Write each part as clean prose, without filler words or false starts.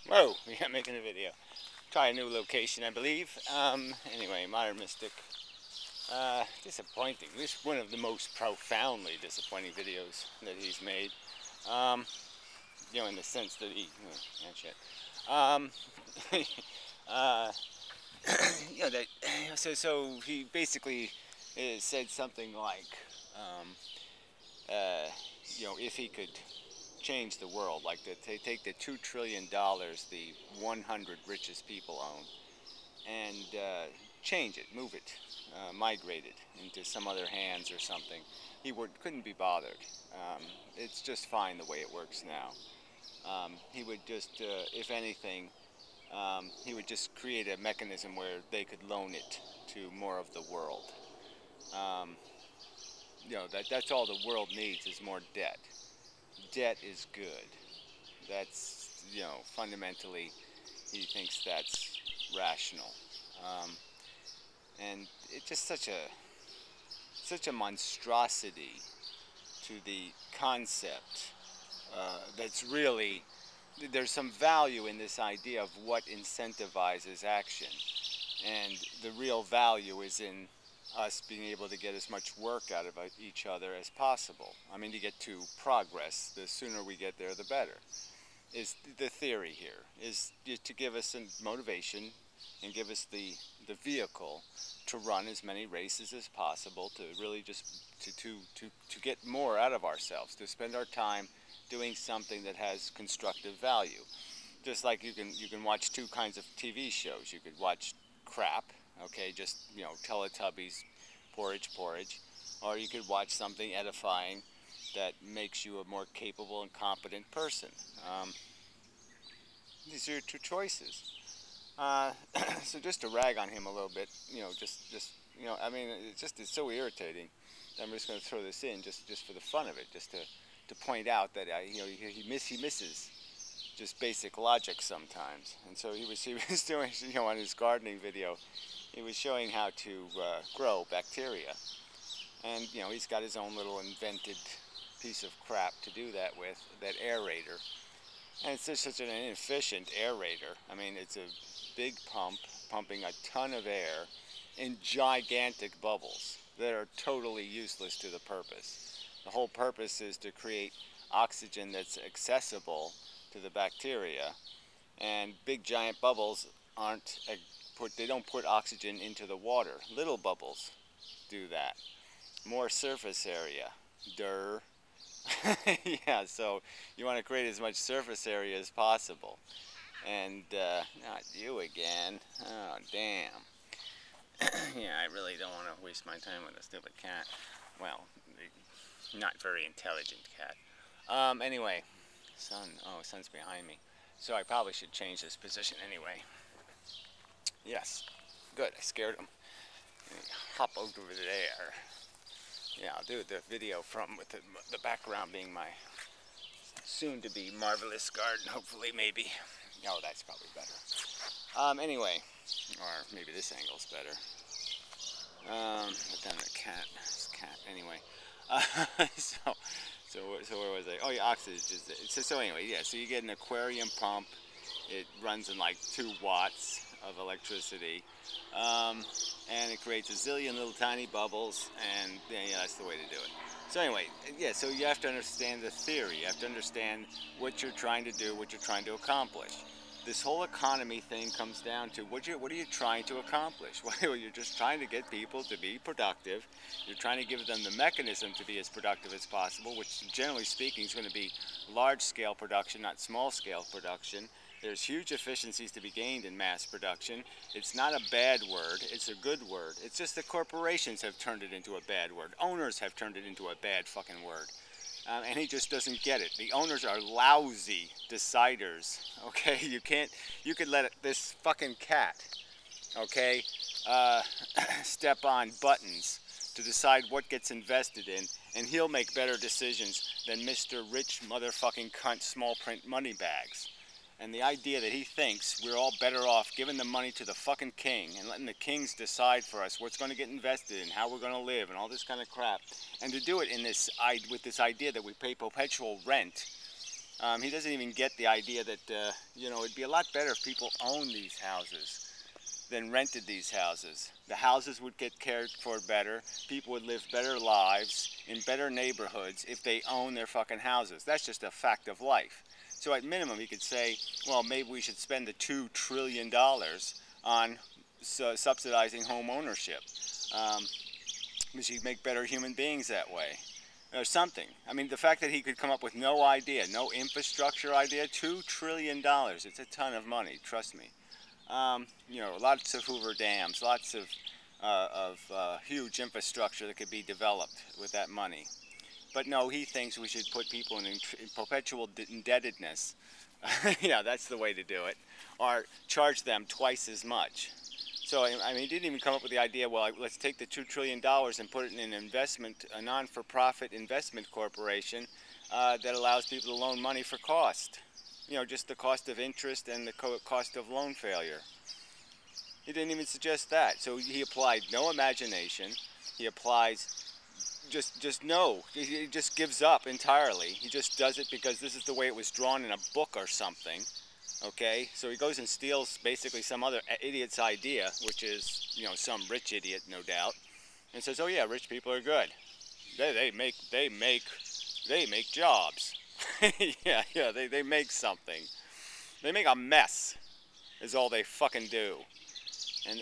Whoa, yeah, making a video. Try a new location, I believe. Anyway, Modern Mystic. Disappointing. This is one of the most profoundly disappointing videos that he's made. You know, in the sense that he, and shit. Uh, you know, that, so he basically said something like, um, uh, you know, if he could change the world, like take the $2 trillion the 100 richest people own, and change it, move it, migrate it into some other hands or something. He couldn't be bothered. It's just fine the way it works now. He would just, if anything, he would just create a mechanism where they could loan it to more of the world. Um, you know, that's all the world needs is more debt. Debt is good. That's, you know, fundamentally, he thinks that's rational. Um, and it's just such a monstrosity to the concept that's really, there's some value in this idea of what incentivizes action, and the real value is in us being able to get as much work out of each other as possible. I mean, to get to progress, the sooner we get there, the better. Is the theory here, is to give us some motivation and give us the vehicle to run as many races as possible, to really just to get more out of ourselves, to spend our time doing something that has constructive value. Just like you can watch two kinds of TV shows. You could watch crap, okay, just, you know, Teletubbies, porridge, or you could watch something edifying that makes you a more capable and competent person. These are your two choices. So just to rag on him a little bit, you know, just you know, I mean, it's so irritating. I'm just going to throw this in just for the fun of it, just to point out that you know, he misses just basic logic sometimes. And so he was doing, you know, on his gardening video, he was showing how to grow bacteria, and you know, he's got his own little invented piece of crap to do that with, that aerator. And it's just such an inefficient aerator. I mean, it's a big pump pumping a ton of air in gigantic bubbles that are totally useless to the purpose. The whole purpose is to create oxygen that's accessible to the bacteria, and big giant bubbles they don't put oxygen into the water. Little bubbles do that. More surface area. Durr. Yeah, so you want to create as much surface area as possible. And not you again. Oh, damn. Yeah, I really don't want to waste my time with a stupid cat. Well, not very intelligent cat. Anyway, sun's behind me. So I probably should change this position anyway. Yes, good, I scared him. Hop over there. Yeah, I'll do the video with the background being my soon-to-be marvelous garden, hopefully, maybe. Oh, that's probably better. Anyway, or maybe this angle's better. But then this cat, anyway. So where was I? Oh, yeah, oxygen. So anyway, yeah, so you get an aquarium pump. It runs in like 2 watts of electricity. And it creates a zillion little tiny bubbles, and yeah, that's the way to do it. So anyway, yeah, so you have to understand the theory. You have to understand what you're trying to do, what you're trying to accomplish. This whole economy thing comes down to what are you trying to accomplish? Well, you're just trying to get people to be productive. You're trying to give them the mechanism to be as productive as possible, which generally speaking is going to be large-scale production, not small-scale production. There's huge efficiencies to be gained in mass production. It's not a bad word, it's a good word. It's just that corporations have turned it into a bad word. Owners have turned it into a bad fucking word. And he just doesn't get it. The owners are lousy deciders, okay? You could let this fucking cat, okay, step on buttons to decide what gets invested in, and he'll make better decisions than Mr. Rich motherfucking cunt small print money bags. And the idea that he thinks we're all better off giving the money to the fucking king and letting the kings decide for us what's going to get invested and how we're going to live and all this kind of crap. And to do it in with this idea that we pay perpetual rent He doesn't even get the idea that, you know, it'd be a lot better if people owned these houses than rented these houses. The houses would get cared for better. People would live better lives in better neighborhoods if they own their fucking houses. That's just a fact of life. So at minimum, you could say, well, maybe we should spend the $2 trillion on subsidizing home ownership. Because you'd make better human beings that way. Or something. I mean, the fact that he could come up with no idea, no infrastructure idea, $2 trillion. It's a ton of money, trust me. You know, lots of Hoover dams, lots of huge infrastructure that could be developed with that money. But no, he thinks we should put people in perpetual indebtedness. Yeah, that's the way to do it. Or charge them twice as much. So, I mean, he didn't even come up with the idea, well, let's take the $2 trillion and put it in an investment, a non-for-profit investment corporation that allows people to loan money for cost. You know, just the cost of interest and the cost of loan failure. He didn't even suggest that. So he applied no imagination. He applies just no. He just gives up entirely. He just does it because this is the way it was drawn in a book or something. Okay, so he goes and steals basically some other idiot's idea, which is, you know, some rich idiot, no doubt, and says, "Oh yeah, rich people are good. They make jobs. yeah, they make something. They make a mess. Is all they fucking do." And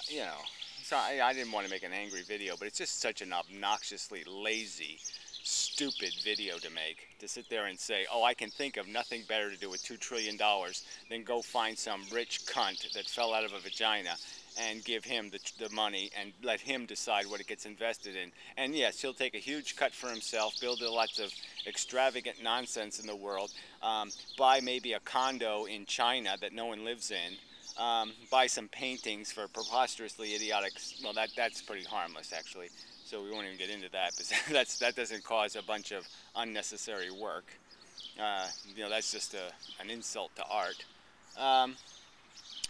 you know, so I didn't want to make an angry video, but it's just such an obnoxiously lazy, stupid video to make, to sit there and say, oh, I can think of nothing better to do with $2 trillion than go find some rich cunt that fell out of a vagina and give him the money and let him decide what it gets invested in. And yes, he'll take a huge cut for himself, build lots of extravagant nonsense in the world, buy maybe a condo in China that no one lives in, buy some paintings for preposterously idiotic, well, that's pretty harmless actually. So we won't even get into that, because that doesn't cause a bunch of unnecessary work. You know, that's just an insult to art.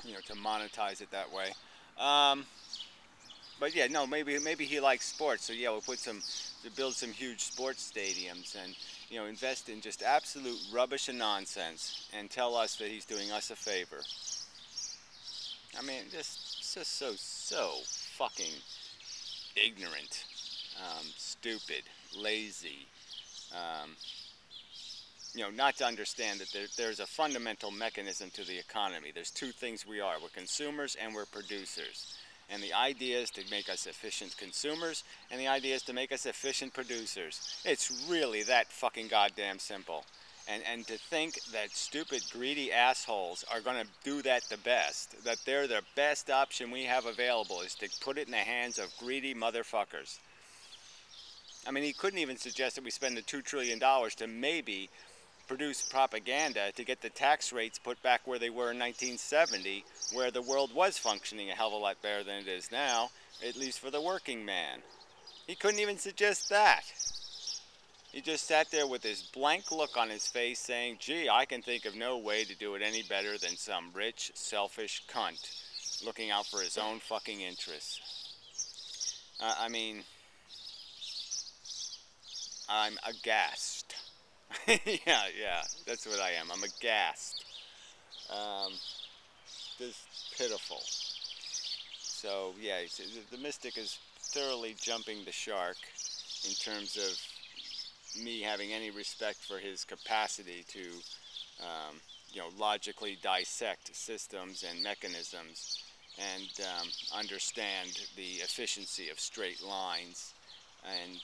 You know, to monetize it that way. But yeah, no, maybe he likes sports. So yeah, we'll build some huge sports stadiums and, you know, invest in just absolute rubbish and nonsense and tell us that he's doing us a favor. I mean, just so fucking ignorant, stupid, lazy, you know, not to understand that there's a fundamental mechanism to the economy. There's two things we are. We're consumers and we're producers. And the idea is to make us efficient consumers, and the idea is to make us efficient producers. It's really that fucking goddamn simple. And to think that stupid, greedy assholes are going to do that the best, that they're the best option we have available, is to put it in the hands of greedy motherfuckers. I mean, he couldn't even suggest that we spend the $2 trillion to maybe produce propaganda to get the tax rates put back where they were in 1970, where the world was functioning a hell of a lot better than it is now, at least for the working man. He couldn't even suggest that. He just sat there with this blank look on his face saying, gee, I can think of no way to do it any better than some rich, selfish cunt looking out for his own fucking interests. I mean, I'm aghast. yeah, that's what I am. I'm aghast. Just pitiful. So, yeah, the mystic is thoroughly jumping the shark in terms of me having any respect for his capacity to, you know, logically dissect systems and mechanisms and understand the efficiency of straight lines and,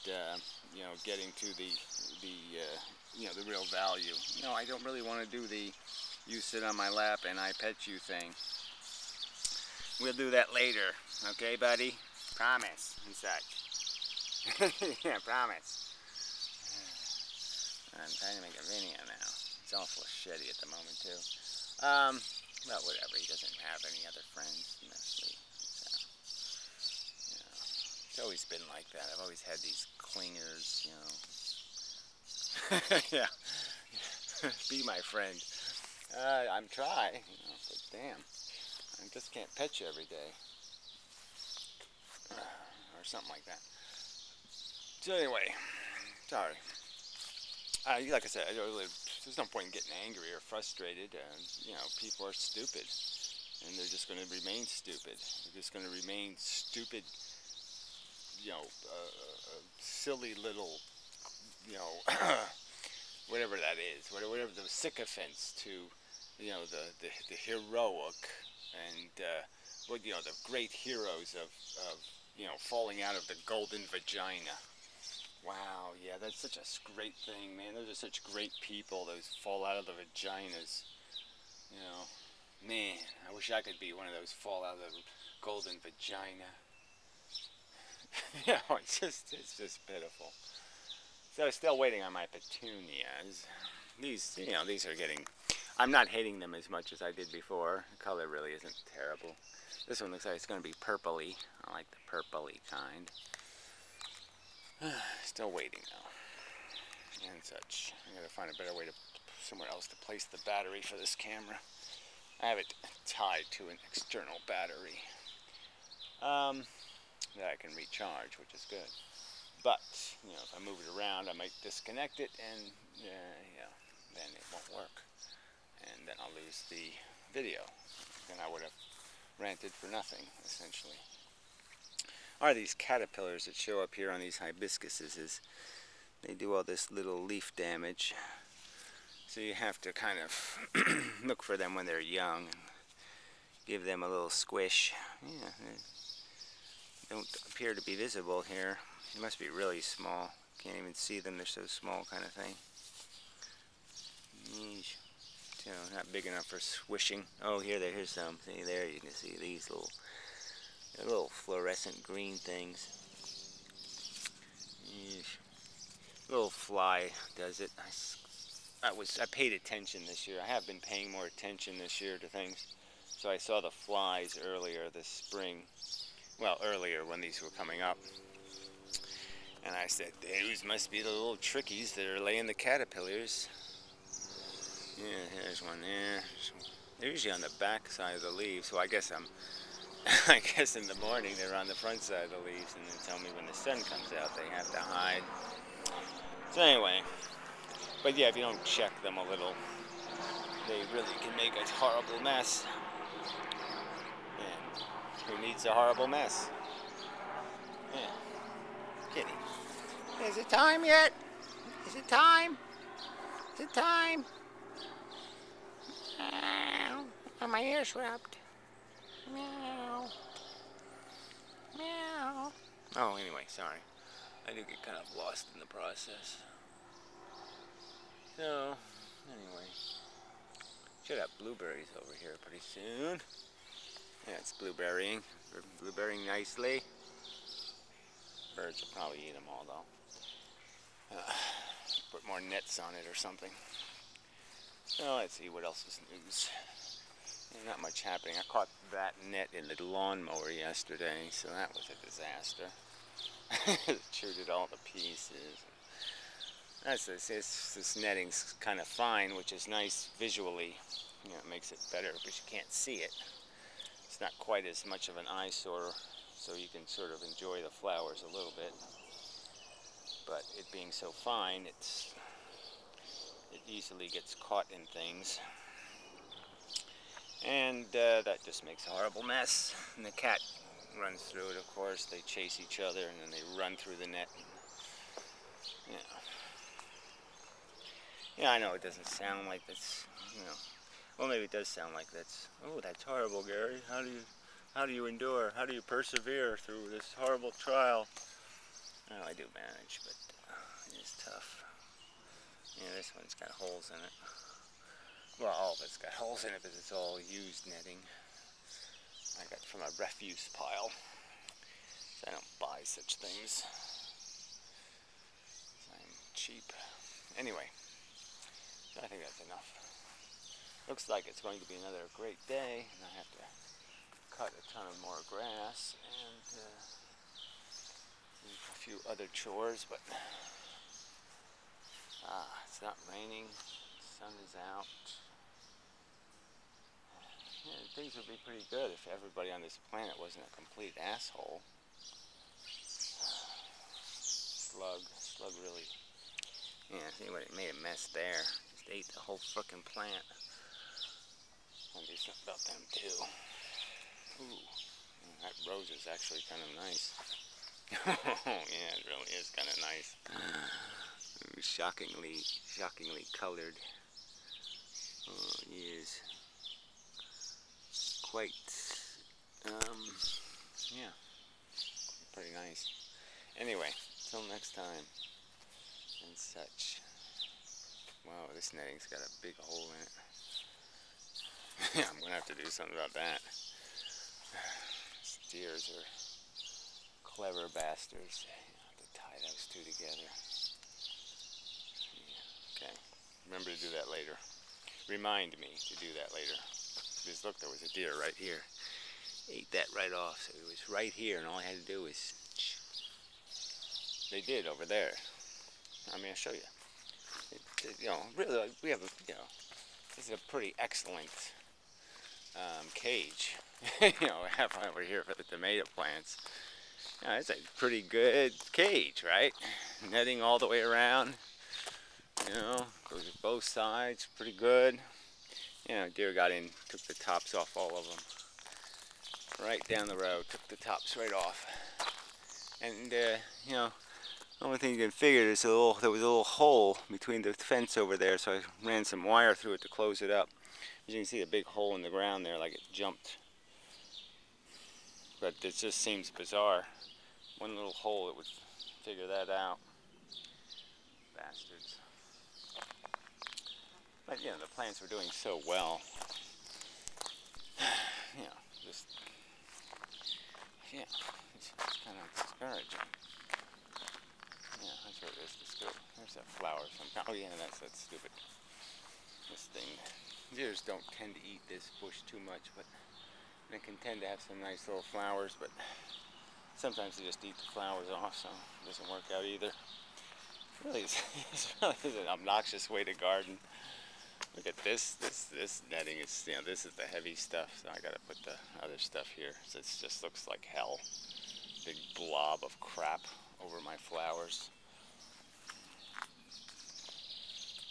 you know, getting to the you know, the real value. No, I don't really want to do the you sit on my lap and I pet you thing. We'll do that later, okay, buddy? Promise and such. Yeah, promise. I'm trying to make a video now. It's awful shitty at the moment, too. Well, whatever. He doesn't have any other friends, mostly. So, you know, it's always been like that. I've always had these clingers, you know. Yeah. Be my friend. I'm trying, you know, but damn. I just can't pet you every day. Or something like that. So anyway, sorry. Like I said, I there's no point in getting angry or frustrated. You know, people are stupid, and they're just going to remain stupid. They're just going to remain stupid, you know, silly little, you know, whatever that is, whatever the sycophants to, you know, the heroic and, what, you know, the great heroes of, you know, falling out of the golden vagina. Wow, yeah, that's such a great thing, man. Those are such great people, those fall out of the vaginas. You know, man, I wish I could be one of those fall out of the golden vagina. You know, it's just pitiful. So still waiting on my petunias. These, you know, these are getting, I'm not hating them as much as I did before. The color really isn't terrible. This one looks like it's going to be purpley. I like the purpley kind. Still waiting though, and such. I gotta find a better way to, somewhere else to place the battery for this camera. I have it tied to an external battery that I can recharge, which is good. But, you know, if I move it around, I might disconnect it, and yeah, then it won't work. And then I'll lose the video. Then I would have ranted for nothing, essentially. Are these caterpillars that show up here on these hibiscuses, is they do all this little leaf damage. So you have to kind of look for them when they're young and give them a little squish. Yeah, they don't appear to be visible here. They must be really small. Can't even see them, they're so small, kind of thing. Yeesh. So not big enough for swishing. Oh, here's some. See, there you can see these little fluorescent green things. Yeesh. Little fly does it. I paid attention this year. I have been paying more attention this year to things. So I saw the flies earlier this spring. Well, earlier when these were coming up. And I said, those must be the little trickies that are laying the caterpillars. Yeah, here's one there. They're usually on the back side of the leaves, so I guess I guess in the morning they're on the front side of the leaves, and then tell me when the sun comes out they have to hide. So anyway, but yeah, if you don't check them a little, they really can make a horrible mess. And who needs a horrible mess? Yeah. Kitty. Is it time yet? Is it time? Is it time? Meow. Are my ears wrapped? Meow. Meow. Oh, anyway, sorry. I do get kind of lost in the process. So, anyway. Should have blueberries over here pretty soon. Yeah, it's blueberrying. Blueberrying nicely. Birds will probably eat them all, though. Put more nets on it or something. So, let's see what else is news. Not much happening. I caught that net in the lawnmower yesterday, so that was a disaster. It chewed it all to pieces. That's this netting's kind of fine, which is nice visually. You know, it makes it better, but you can't see it. It's not quite as much of an eyesore, so you can sort of enjoy the flowers a little bit. But it being so fine, it easily gets caught in things. And that just makes a horrible mess. And the cat runs through it, of course. They chase each other, and then they run through the net. Yeah. Yeah, I know it doesn't sound like that's, you know. Well, maybe it does sound like that's. Oh, that's horrible, Gary. How do you endure? How do you persevere through this horrible trial? Oh, I do manage, but it is tough. Yeah, this one's got holes in it. Well, all of it's got holes in it, but it's all used netting. I got from a refuse pile. So I don't buy such things. I'm cheap. Anyway, so I think that's enough. Looks like it's going to be another great day, and I have to cut a ton of more grass and a few other chores, but it's not raining, the sun is out. Yeah, things would be pretty good if everybody on this planet wasn't a complete asshole. Slug really, yeah, see what it made a mess there. Just Just ate the whole frickin' plant. I'll do something about them too. Ooh, that rose is actually kind of nice. Oh yeah, it really is kind of nice. Shockingly colored. Oh, he is quite, yeah, pretty nice. Anyway, till next time and such. Wow, this netting's got a big hole in it. Yeah, I'm gonna have to do something about that. These deers are clever bastards. I have to tie those two together. Yeah, okay, remember to do that later. Remind me to do that later. Because look, there was a deer right here. Ate that right off, so it was right here, and all I had to do was... They did over there. I mean, I'll show you. You know, really, we have a, you know, this is a pretty excellent cage. You know, over here for the tomato plants. You know, it's a pretty good cage, right? Netting all the way around. You know, goes to both sides, pretty good. You know, deer got in, took the tops off all of them. Right down the road, took the tops right off. And, you know, the only thing you can figure is there was a little hole between the fence over there, so I ran some wire through it to close it up. As you can see, a big hole in the ground there, like it jumped. But it just seems bizarre. One little hole, it would figure that out. Bastards. But, you know, the plants were doing so well. You know, just, yeah, it's kind of discouraging. Yeah, that's what it is, there's that flower sometime. Oh yeah, that's that stupid, this thing. Deers don't tend to eat this bush too much, but they can tend to have some nice little flowers, but sometimes they just eat the flowers off, so it doesn't work out either. It really is, it's really is an obnoxious way to garden. Look at this netting is, you know, this is the heavy stuff, so I gotta put the other stuff here. So it just looks like hell. Big blob of crap over my flowers.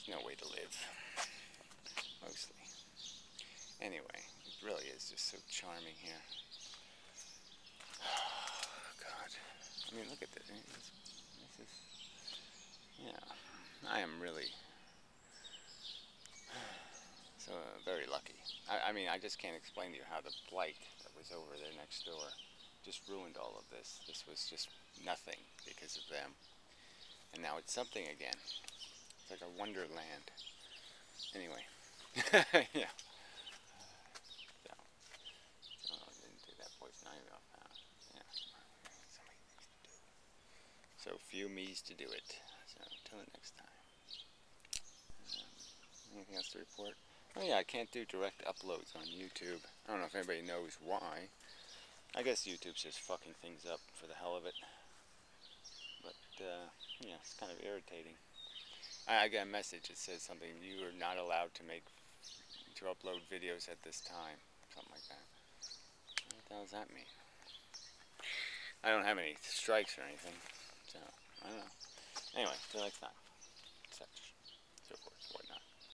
There's no way to live, mostly. Anyway, it really is just so charming here. Oh, God. I mean, look at this. This is, yeah, I am really so very lucky. I mean, I just can't explain to you how the blight that was over there next door just ruined all of this. This was just nothing because of them. And now it's something again. It's like a wonderland. Anyway. Yeah. So I didn't do that poison ivy off now. Yeah. Somebody needs to do it. So few me's to do it. So until the next time. Anything else to report? Oh yeah, I can't do direct uploads on YouTube. I don't know if anybody knows why. I guess YouTube's just fucking things up for the hell of it. But, yeah, it's kind of irritating. I got a message that says something, you are not allowed to upload videos at this time. Something like that. What the hell does that mean? I don't have any strikes or anything, so, I don't know. Anyway, till next time. Such, so forth, whatnot.